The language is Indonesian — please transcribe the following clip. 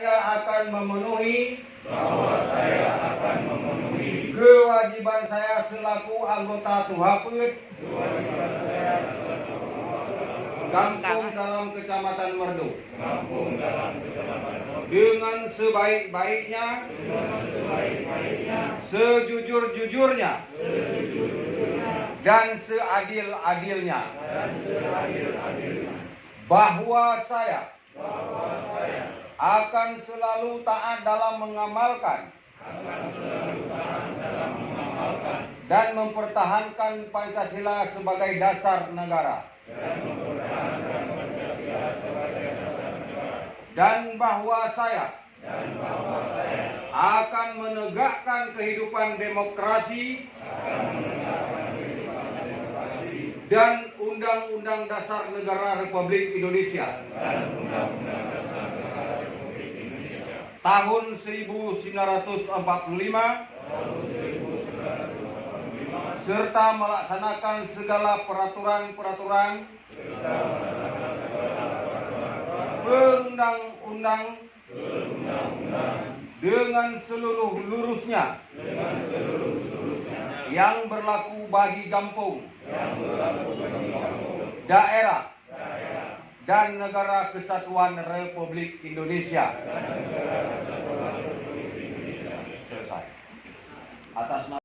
Saya akan memenuhi memenuhi kewajiban saya selaku anggota Tuhaput Kampung Dalam Kecamatan Merdu dengan sebaik-baiknya, sejujur-jujurnya, dan seadil-adilnya, bahwa saya akan selalu taat dalam mengamalkan dan mempertahankan Pancasila sebagai dasar negara, dan bahwa saya akan menegakkan kehidupan demokrasi dan Undang-Undang Dasar Negara Republik Indonesia tahun 1945 serta melaksanakan segala peraturan-peraturan perundang-undang dengan seluruh lurusnya yang berlaku bagi kampung, daerah, dan Negara Kesatuan Republik Indonesia. Selesai. Atas nama